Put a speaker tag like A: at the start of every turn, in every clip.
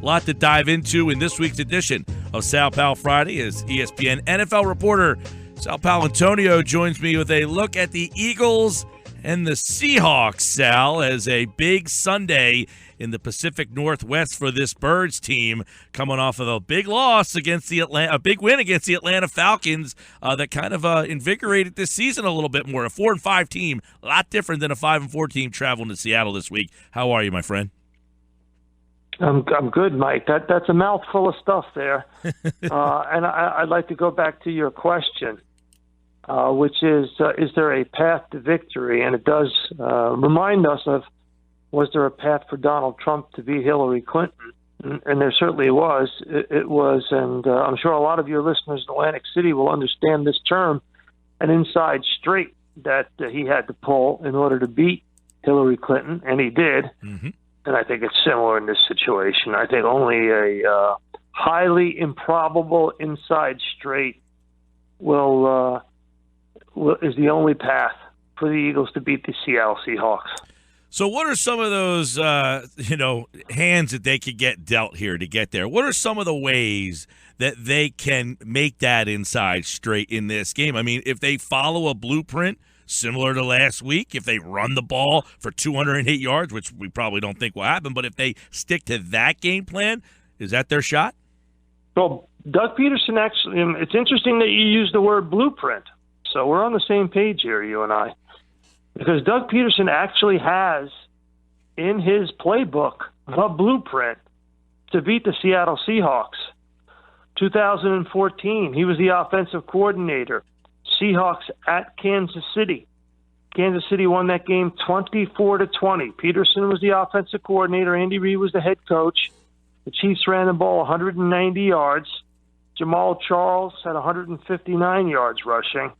A: lot to dive into in this week's edition of Sal Pal Friday as ESPN NFL reporter Sal Paolantonio joins me with a look at the Eagles and the Seahawks, Sal, as a big Sunday in the Pacific Northwest for this Birds team, coming off of a big loss against a big win against the Atlanta Falcons that kind of invigorated this season a little bit more. A 4-5 team, a lot different than a 5-4 team traveling to Seattle this week. How are you, my friend?
B: I'm good, Mike. That's a mouthful of stuff there, and I'd like to go back to your question, which is there a path to victory? And it does remind us of, was there a path for Donald Trump to beat Hillary Clinton? And there certainly was. It was, and I'm sure a lot of your listeners in Atlantic City will understand this term, an inside straight that he had to pull in order to beat Hillary Clinton, and he did. Mm-hmm. And I think it's similar in this situation. I think only a highly improbable inside straight is the only path for the Eagles to beat the Seattle Seahawks.
A: So what are some of those, hands that they could get dealt here to get there? What are some of the ways that they can make that inside straight in this game? I mean, if they follow a blueprint similar to last week, if they run the ball for 208 yards, which we probably don't think will happen, but if they stick to that game plan, is that their shot?
B: Well, Doug Pederson actually, it's interesting that you use the word blueprint. So we're on the same page here, you and I. Because Doug Pederson actually has in his playbook the blueprint to beat the Seattle Seahawks. 2014, he was the offensive coordinator. Seahawks at Kansas City. Kansas City won that game 24-20. Pederson was the offensive coordinator. Andy Reid was the head coach. The Chiefs ran the ball 190 yards. Jamal Charles had 159 yards rushing.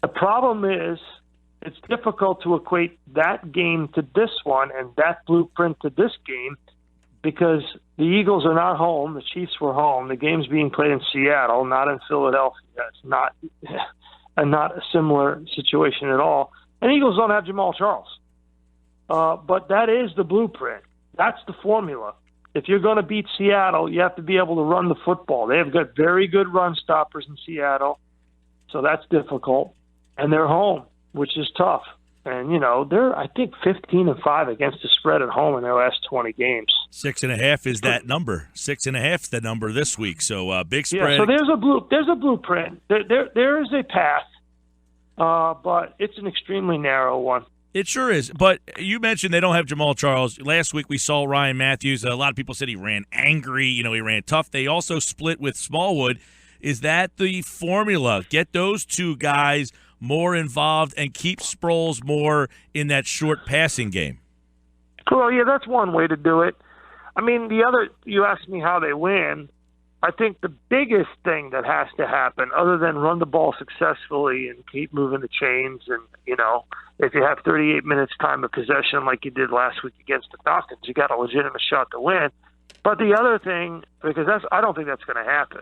B: The problem is, it's difficult to equate that game to this one and that blueprint to this game because the Eagles are not home. The Chiefs were home. The game's being played in Seattle, not in Philadelphia. It's not a similar situation at all. And Eagles don't have Jamal Charles. But that is the blueprint. That's the formula. If you're going to beat Seattle, you have to be able to run the football. They have got very good run stoppers in Seattle, so that's difficult. And they're home, which is tough. And, they're, I think, 15-5 against the spread at home in their last 20 games.
A: 6.5 is that number. 6.5 is the number this week. So big spread.
B: Yeah, so there's a blueprint. There is a path, but it's an extremely narrow one.
A: It sure is. But you mentioned they don't have Jamal Charles. Last week we saw Ryan Matthews. A lot of people said he ran angry. He ran tough. They also split with Smallwood. Is that the formula? Get those two guys more involved and keep Sproles more in that short passing game?
B: Well, yeah, that's one way to do it. I mean, the other, you asked me how they win. I think the biggest thing that has to happen, other than run the ball successfully and keep moving the chains, and, if you have 38 minutes time of possession like you did last week against the Falcons, you got a legitimate shot to win. But the other thing, because I don't think that's going to happen.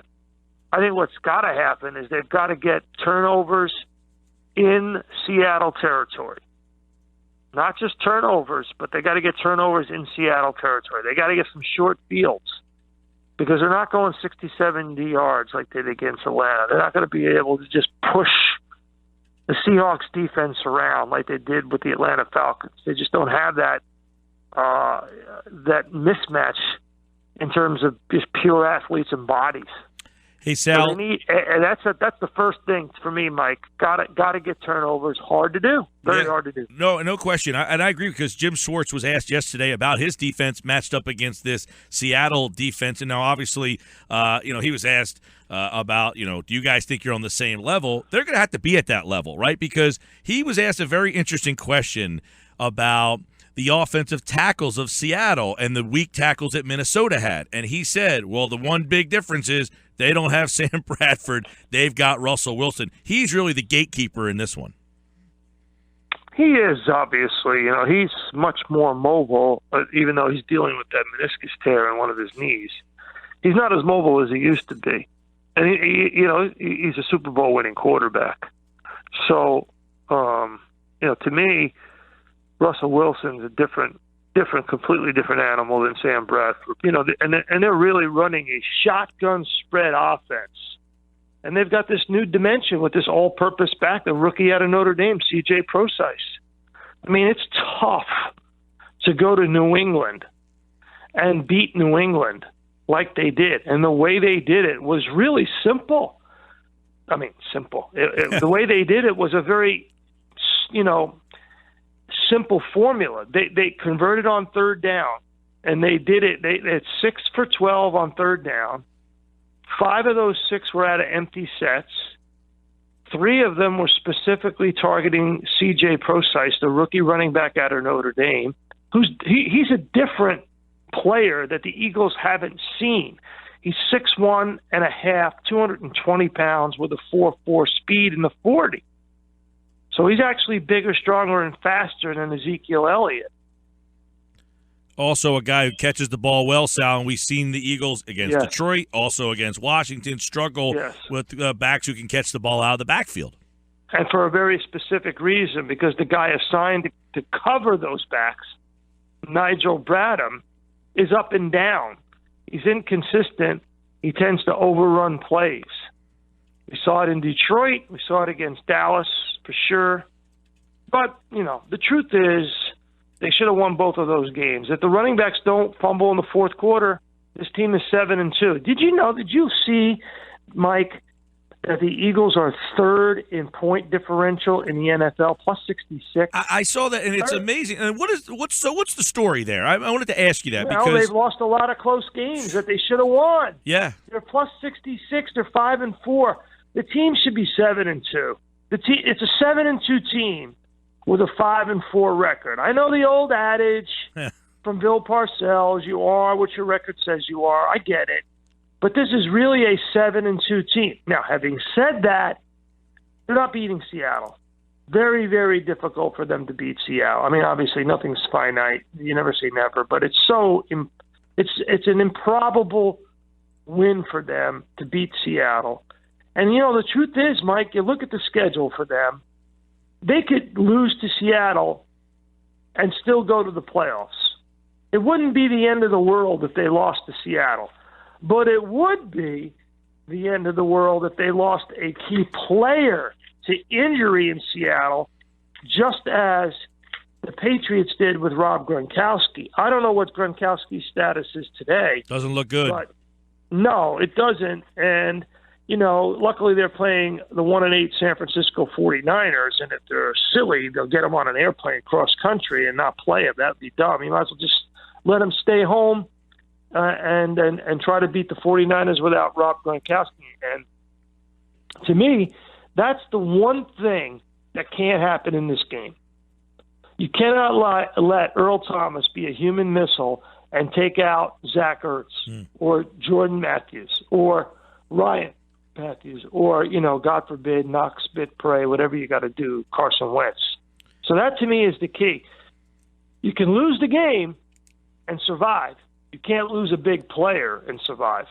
B: I think what's got to happen is they've got to get turnovers in Seattle territory. Not just turnovers, but they got to get turnovers in Seattle territory. They got to get some short fields because they're not going 60, 70 yards like they did against Atlanta. They're not going to be able to just push the Seahawks defense around like they did with the Atlanta Falcons. They just don't have that mismatch in terms of just pure athletes and bodies.
A: Hey, Sal.
B: So that's the first thing for me, Mike. Got to get turnovers. Hard to do. Very hard to do.
A: No question. And I agree because Jim Schwartz was asked yesterday about his defense matched up against this Seattle defense. And now, obviously, he was asked about, do you guys think you're on the same level? They're going to have to be at that level, right? Because he was asked a very interesting question about the offensive tackles of Seattle and the weak tackles that Minnesota had. And he said, well, the one big difference is they don't have Sam Bradford. They've got Russell Wilson. He's really the gatekeeper in this one.
B: He is, obviously. He's much more mobile, even though he's dealing with that meniscus tear in one of his knees. He's not as mobile as he used to be. And, he's a Super Bowl winning quarterback. So, to me, Russell Wilson's a different completely different animal than Sam Bradford. And they're really running a shotgun spread offense. And they've got this new dimension with this all-purpose back, the rookie out of Notre Dame, C.J. Procise. I mean, it's tough to go to New England and beat New England like they did. And the way they did it was really simple. I mean, simple. The way they did it was a very, simple formula. They converted on third down, and they did it. They had 6 for 12 on third down. 5 of those 6 were out of empty sets. 3 of them were specifically targeting C.J. Procise, the rookie running back out of Notre Dame, he's a different player that the Eagles haven't seen. He's 6'1 and a half, 220 pounds with a 4.4 speed in the 40. So he's actually bigger, stronger, and faster than Ezekiel Elliott.
A: Also a guy who catches the ball well, Sal, and we've seen the Eagles against Detroit, also against Washington, struggle with backs who can catch the ball out of the backfield.
B: And for a very specific reason, because the guy assigned to cover those backs, Nigel Bradham, is up and down. He's inconsistent. He tends to overrun plays. We saw it in Detroit. We saw it against Dallas for sure. But, the truth is, they should have won both of those games. If the running backs don't fumble in the fourth quarter, this team is 7-2. Did you see, Mike, that the Eagles are third in point differential in the NFL, plus 66?
A: I saw that, and it's amazing. And what's the story there? I wanted to ask you that
B: because they've lost a lot of close games that they should have won.
A: Yeah,
B: they're plus 66. They're 5-4. The team should be 7-2. It's a 7-2 team with a 5-4 record. I know the old adage from Bill Parcells, you are what your record says you are. I get it. But this is really a 7-2 team. Now, having said that, they're not beating Seattle. Very, very difficult for them to beat Seattle. I mean, obviously, nothing's finite. You never say never. But it's an improbable win for them to beat Seattle. And, the truth is, Mike, you look at the schedule for them, they could lose to Seattle and still go to the playoffs. It wouldn't be the end of the world if they lost to Seattle. But it would be the end of the world if they lost a key player to injury in Seattle, just as the Patriots did with Rob Gronkowski. I don't know what Gronkowski's status is today.
A: Doesn't look good.
B: But no, it doesn't. And luckily they're playing the 1-8 San Francisco 49ers, and if they're silly, they'll get them on an airplane cross country and not play them. That would be dumb. You might as well just let them stay home and try to beat the 49ers without Rob Gronkowski. And to me, that's the one thing that can't happen in this game. You cannot let Earl Thomas be a human missile and take out Zach Ertz or Jordan Matthews or Ryan Matthews, or, God forbid, knock, spit, pray, whatever you got to do, Carson Wentz. So that, to me, is the key. You can lose the game and survive. You can't lose a big player and survive.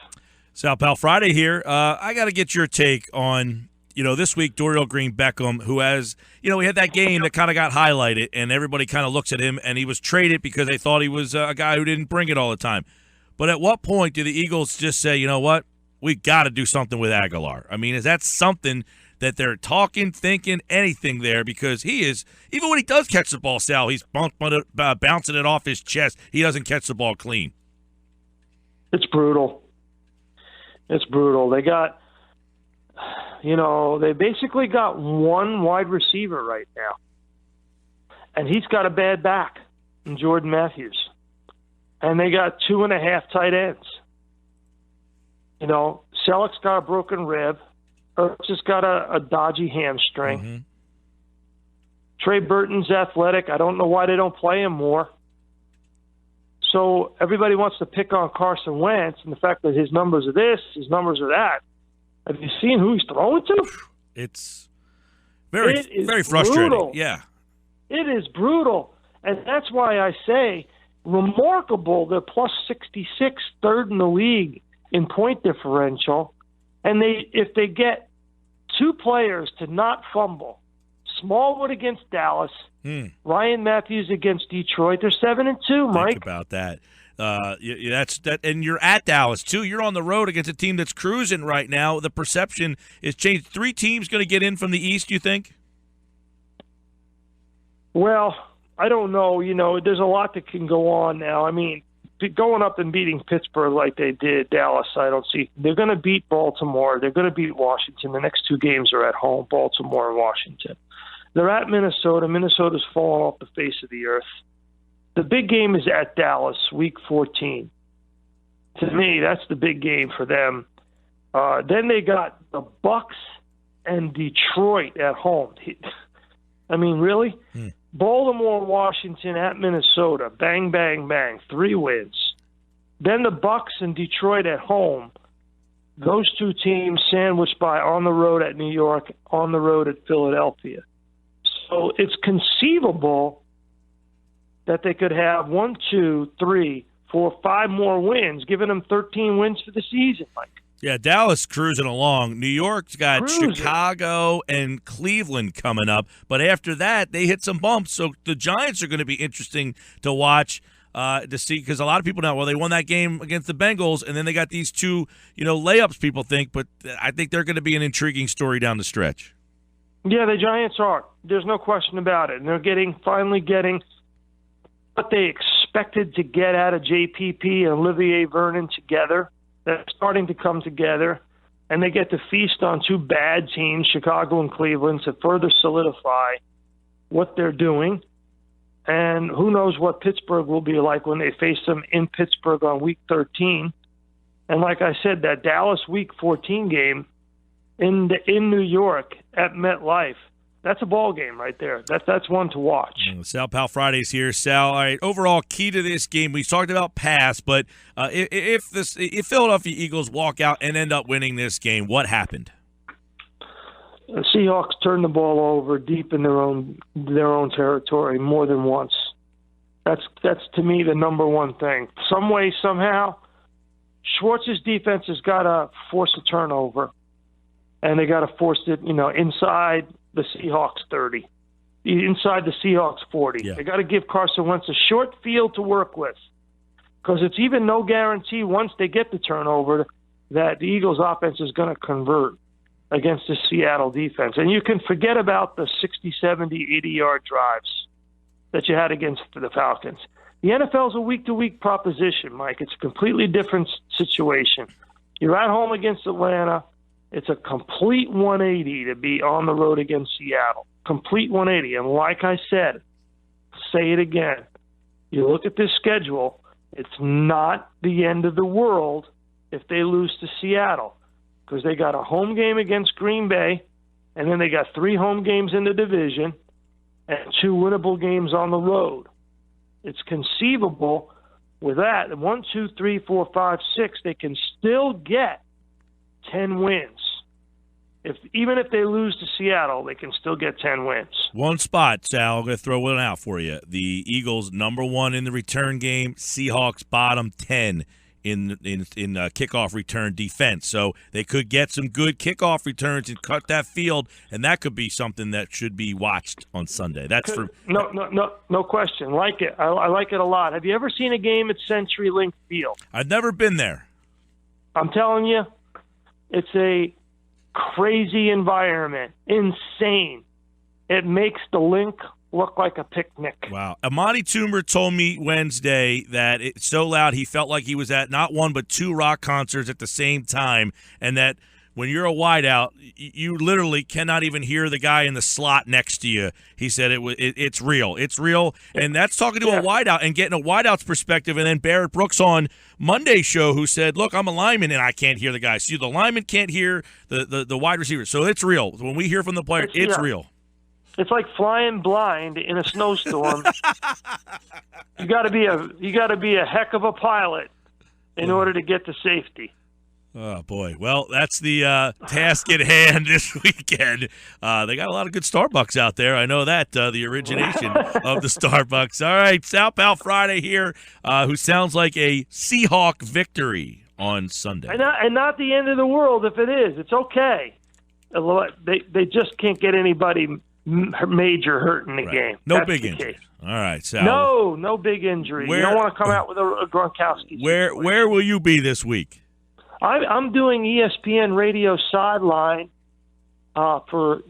A: Sal Pal, Friday here. I got to get your take on, this week, Dorial Green-Beckham, who has, he had that game that kind of got highlighted, and everybody kind of looks at him, and he was traded because they thought he was a guy who didn't bring it all the time. But at what point do the Eagles just say, you know what? We got to do something with Aguilar. I mean, is that something that they're talking, thinking, anything there? Because he is, even when he does catch the ball, Sal, he's bouncing it off his chest. He doesn't catch the ball clean.
B: It's brutal. It's brutal. They got, they basically got one wide receiver right now. And he's got a bad back in Jordan Matthews. And they got 2.5 tight ends. Selleck's got a broken rib. Ertz has got a dodgy hamstring.
A: Mm-hmm.
B: Trey Burton's athletic. I don't know why they don't play him more. So everybody wants to pick on Carson Wentz and the fact that his numbers are this, his numbers are that. Have you seen who he's throwing to?
A: It's very frustrating.
B: Brutal.
A: Yeah.
B: It is brutal. And that's why I say remarkable. They're plus 66, third in the league in point differential, and if they get 2 players to not fumble, Smallwood against Dallas. Ryan Matthews against Detroit. They're 7-2, Mike.
A: Think about that. That's that, and you're at Dallas too. You're on the road against a team that's cruising right now. The perception is changed. 3 teams going to get in from the East, you think?
B: Well, I don't know. There's a lot that can go on now. I mean, going up and beating Pittsburgh like they did Dallas, I don't see. They're going to beat Baltimore. They're going to beat Washington. The next 2 games are at home, Baltimore and Washington. They're at Minnesota. Minnesota's fallen off the face of the earth. The big game is at Dallas, Week 14. To me, that's the big game for them. Then they got the Bucks and Detroit at home. I mean, really? Baltimore, Washington at Minnesota. Bang, bang, bang. 3 wins. Then the Bucks and Detroit at home. Those 2 teams sandwiched by on the road at New York, on the road at Philadelphia. So it's conceivable that they could have 1, 2, 3, 4, 5 more wins, giving them 13 wins for the season, Mike.
A: Yeah, Dallas cruising along. New York's got Chicago and Cleveland coming up. But after that, they hit some bumps. So the Giants are going to be interesting to watch to see, because a lot of people now, well, they won that game against the Bengals, and then they got these 2, layups, people think. But I think they're going to be an intriguing story down the stretch.
B: Yeah, the Giants are. There's no question about it. And they're finally getting what they expected to get out of JPP and Olivier Vernon together. They're starting to come together, and they get to feast on 2 bad teams, Chicago and Cleveland, to further solidify what they're doing. And who knows what Pittsburgh will be like when they face them in Pittsburgh on Week 13. And like I said, that Dallas Week 14 game in New York at MetLife, that's a ball game right there. That's one to watch.
A: Sal Pal Fridays here. Sal, all right, overall key to this game, we talked about pass, but if Philadelphia Eagles walk out and end up winning this game, what happened?
B: The Seahawks turned the ball over deep in their own territory more than once. That's to me the number one thing. Some way, somehow, Schwartz's defense has got to force a turnover, and they got to force it, inside the Seahawks 30, inside the Seahawks 40. Yeah. They got to give Carson Wentz a short field to work with, because it's even no guarantee once they get the turnover that the Eagles' offense is going to convert against the Seattle defense. And you can forget about the 60, 70, 80-yard drives that you had against the Falcons. The NFL is a week-to-week proposition, Mike. It's a completely different situation. You're at home against Atlanta. It's a complete 180 to be on the road against Seattle. Complete 180. And like I said, say it again, you look at this schedule, it's not the end of the world if they lose to Seattle, because they got a home game against Green Bay, and then they got 3 home games in the division and 2 winnable games on the road. It's conceivable with that. 1, 2, 3, 4, 5, 6, they can still get 10 wins. Even if they lose to Seattle, they can still get 10 wins.
A: One spot, Sal, I'm going to throw one out for you. The Eagles, number 1 in the return game. Seahawks, bottom 10 in kickoff return defense. So they could get some good kickoff returns and cut that field, and that could be something that should be watched on Sunday.
B: No question. Like it. I like it a lot. Have you ever seen a game at CenturyLink Field?
A: I've never been there.
B: I'm telling you, it's a crazy environment. Insane. It makes the Link look like a picnic.
A: Wow. Amani Toomer told me Wednesday that it's so loud he felt like he was at not 1 but 2 rock concerts at the same time, and that when you're a wideout, you literally cannot even hear the guy in the slot next to you. He said it's real. It's real, and that's talking to a wideout and getting a wideout's perspective. And then Barrett Brooks on Monday's show, who said, look, I'm a lineman, and I can't hear the guy. So the lineman can't hear the wide receiver. So it's real. When we hear from the player, it's real.
B: It's like flying blind in a snowstorm. You got to be a heck of a pilot in order to get to safety.
A: Oh, boy. Well, that's the task at hand this weekend. They got a lot of good Starbucks out there. I know that, the origination of the Starbucks. All right, Sal Pal Friday here, who sounds like a Seahawk victory on Sunday.
B: And not the end of the world if it is. It's okay. They just can't get anybody major hurt in the game.
A: No
B: That's
A: big
B: the
A: injuries.
B: case.
A: All right, Sal.
B: No big injury. You don't want to come out with a Gronkowski.
A: Where will you be this week?
B: I'm doing ESPN radio sideline for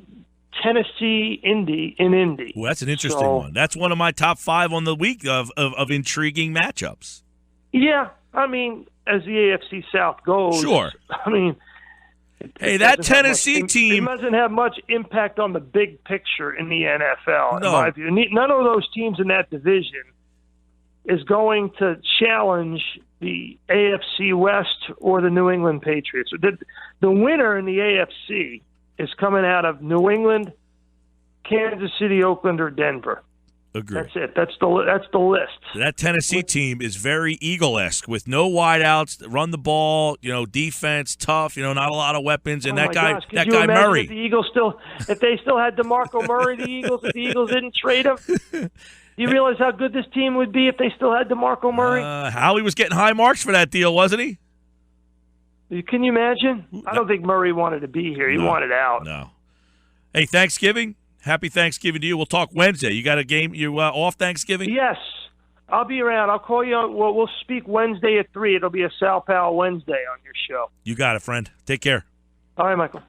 B: Tennessee in Indy.
A: Well, that's an interesting one. That's one of my top 5 on the week of intriguing matchups.
B: Yeah, I mean, as the AFC South goes,
A: sure.
B: I mean,
A: that Tennessee team
B: doesn't have much impact on the big picture in the NFL.
A: No.
B: In my view, none of those teams in that division is going to challenge the AFC West or the New England Patriots. The winner in the AFC is coming out of New England, Kansas City, Oakland, or Denver.
A: Agree.
B: That's it. That's the list.
A: That Tennessee team is very Eagle-esque with no wideouts, run the ball, defense, tough, not a lot of weapons, and that guy Murray.
B: If they still had DeMarco Murray, the Eagles didn't trade him. Do you realize how good this team would be if they still had DeMarco Murray?
A: Howie was getting high marks for that deal, wasn't he?
B: Can you imagine? I don't think Murray wanted to be here. He wanted out.
A: No. Hey, Thanksgiving. Happy Thanksgiving to you. We'll talk Wednesday. You got a game? You off Thanksgiving?
B: Yes. I'll be around. I'll call you. We'll speak Wednesday at 3. It'll be a Sal Powell Wednesday on your show.
A: You got it, friend. Take care.
B: All right, Michael.